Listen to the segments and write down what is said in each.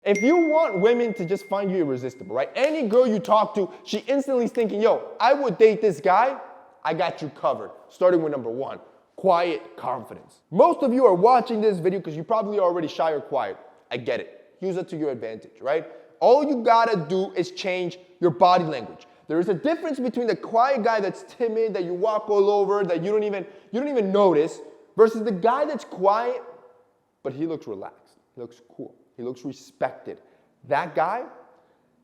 If you want women to just find you irresistible, right? Any girl you talk to, she instantly is thinking, yo, I would date this guy. I got you covered. Starting with number one, quiet confidence. Most of you are watching this video because you probably are already shy or quiet. I get it. Use it to your advantage, right? All you gotta do is change your body language. There is a difference between the quiet guy that's timid, that you walk all over, that you don't even notice, versus the guy that's quiet, but he looks relaxed. He looks cool. He looks respected. That guy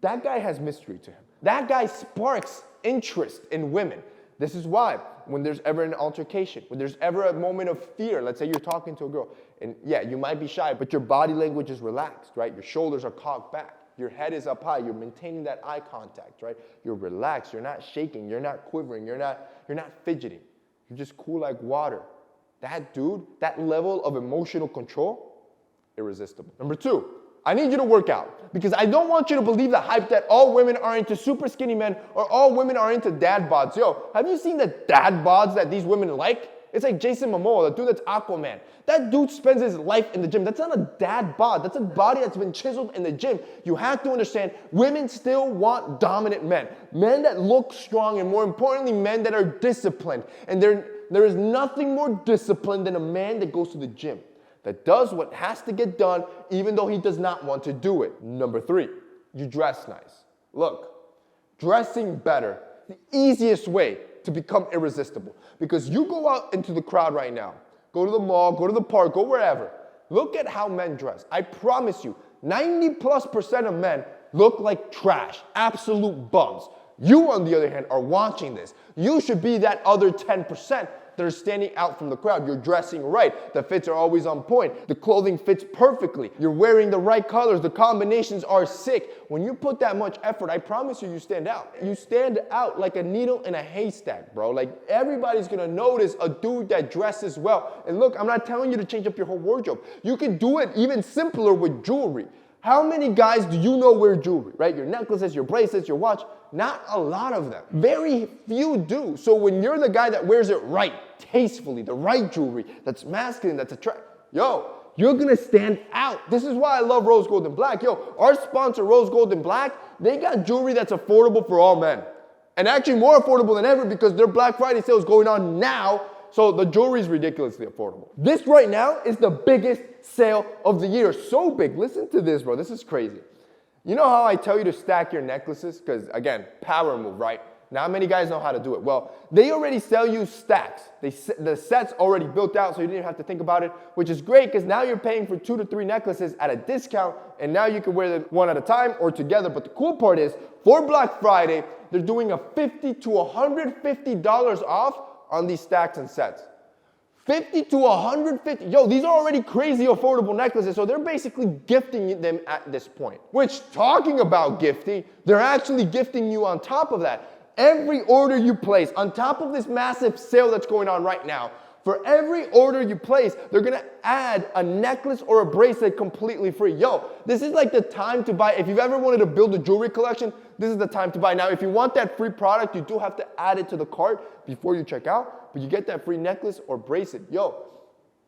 has mystery to him. That guy sparks interest in women. This is why when there's ever an altercation, when there's ever a moment of fear, let's say you're talking to a girl, and yeah, you might be shy, but your body language is relaxed, right? Your shoulders are cocked back. Your head is up high. You're maintaining that eye contact, right? You're relaxed. You're not shaking. You're not quivering. You're not fidgeting. You're just cool like water. That dude, that level of emotional control, irresistible. Number two, I need you to work out because I don't want you to believe the hype that all women are into super skinny men or all women are into dad bods. Yo, have you seen the dad bods that these women like? It's like Jason Momoa, the dude that's Aquaman. That dude spends his life in the gym. That's not a dad bod. That's a body that's been chiseled in the gym. You have to understand, women still want dominant men. Men that look strong, and more importantly, men that are disciplined. And there is nothing more disciplined than a man that goes to the gym, that does what has to get done even though he does not want to do it. Number three, you dress nice. Look, dressing better, the easiest way to become irresistible. Because you go out into the crowd right now, go to the mall, go to the park, go wherever. Look at how men dress. I promise you, 90+% of men look like trash, absolute bums. You, on the other hand, are watching this. You should be that other 10% that are standing out from the crowd. You're dressing right. The fits are always on point. The clothing fits perfectly. You're wearing the right colors. The combinations are sick. When you put that much effort, I promise you, you stand out. You stand out like a needle in a haystack, bro. Like, everybody's gonna notice a dude that dresses well. And look, I'm not telling you to change up your whole wardrobe. You can do it even simpler with jewelry. How many guys do you know wear jewelry, right? Your necklaces, your bracelets, your watch. Not a lot of them. Very few do. So when you're the guy that wears it right, tastefully, the right jewelry, that's masculine, that's attractive, yo, you're gonna stand out. This is why I love Rose Gold and Black. Yo, our sponsor, Rose Gold and Black, they got jewelry that's affordable for all men. And actually more affordable than ever because their Black Friday sale is going on now. So the jewelry is ridiculously affordable. This right now is the biggest sale of the year. So big. Listen to this, bro. This is crazy. You know how I tell you to stack your necklaces? Because, again, power move, right? Not many guys know how to do it. Well, they already sell you stacks. The set's already built out, so you didn't have to think about it, which is great because now you're paying for 2 to 3 necklaces at a discount, and now you can wear them one at a time or together. But the cool part is, for Black Friday, they're doing a $50 to $150 off on these stacks and sets. 50 to 150. Yo, these are already crazy affordable necklaces, so they're basically gifting them at this point. Which, talking about gifting, they're actually gifting you on top of that. Every order you place, on top of this massive sale that's going on right now, for every order you place, they're gonna add a necklace or a bracelet completely free. Yo, this is like the time to buy. If you've ever wanted to build a jewelry collection, this is the time to buy. Now, if you want that free product, you do have to add it to the cart before you check out, but you get that free necklace or bracelet. Yo,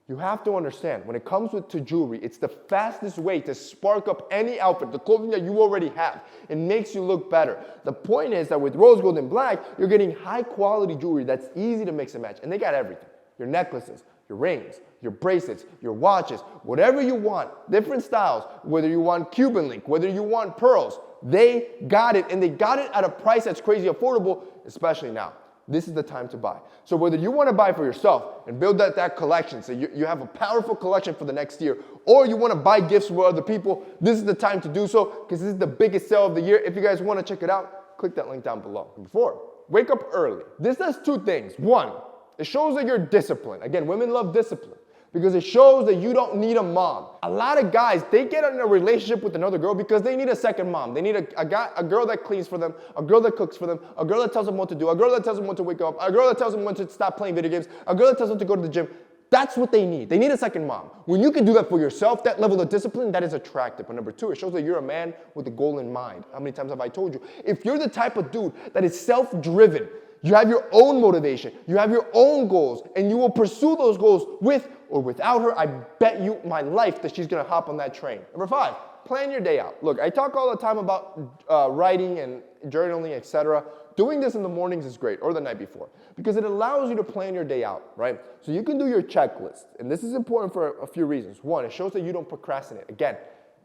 you have to understand, when it comes to jewelry, it's the fastest way to spark up any outfit, the clothing that you already have. It makes you look better. The point is that with Rose Gold and Black, you're getting high quality jewelry that's easy to mix and match, and they got everything. Your necklaces, your rings, your bracelets, your watches, whatever you want, different styles, whether you want Cuban link, whether you want pearls, they got it, and they got it at a price that's crazy affordable, especially now. This is the time to buy. So whether you want to buy for yourself and build that collection, so you have a powerful collection for the next year, or you want to buy gifts for other people, this is the time to do so, because this is the biggest sale of the year. If you guys want to check it out, click that link down below. Number 4, wake up early. This does 2 things. 1, it shows that you're disciplined. Again, women love discipline because it shows that you don't need a mom. A lot of guys, they get in a relationship with another girl because they need a second mom. They need a girl that cleans for them, a girl that cooks for them, a girl that tells them what to do, a girl that tells them when to wake up, a girl that tells them when to stop playing video games, a girl that tells them to go to the gym. That's what they need. They need a second mom. When you can do that for yourself, that level of discipline, that is attractive. But number 2, it shows that you're a man with a goal in mind. How many times have I told you? If you're the type of dude that is self-driven, you have your own motivation, you have your own goals, and you will pursue those goals with or without her, I bet you my life that she's gonna hop on that train. Number 5, plan your day out. Look, I talk all the time about writing and journaling, etc. Doing this in the mornings is great, or the night before, because it allows you to plan your day out, right? So you can do your checklist, and this is important for a few reasons. One, it shows that you don't procrastinate. Again,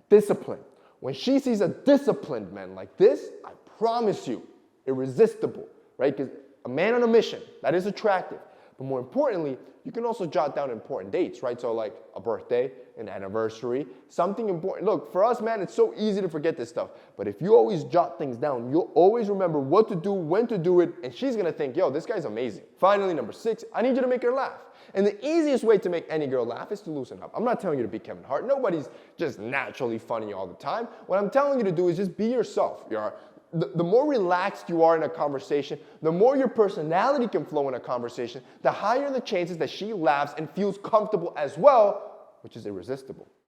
discipline. When she sees a disciplined man like this, I promise you, irresistible, right? Because a man on a mission, that is attractive. But more importantly, you can also jot down important dates, right? So like a birthday, an anniversary, something important. Look, for us, man, it's so easy to forget this stuff. But if you always jot things down, you'll always remember what to do, when to do it, and she's gonna think, yo, this guy's amazing. Finally, number 6, I need you to make her laugh. And the easiest way to make any girl laugh is to loosen up. I'm not telling you to be Kevin Hart. Nobody's just naturally funny all the time. What I'm telling you to do is just be yourself. The more relaxed you are in a conversation, the more your personality can flow in a conversation, the higher the chances that she laughs and feels comfortable as well, which is irresistible.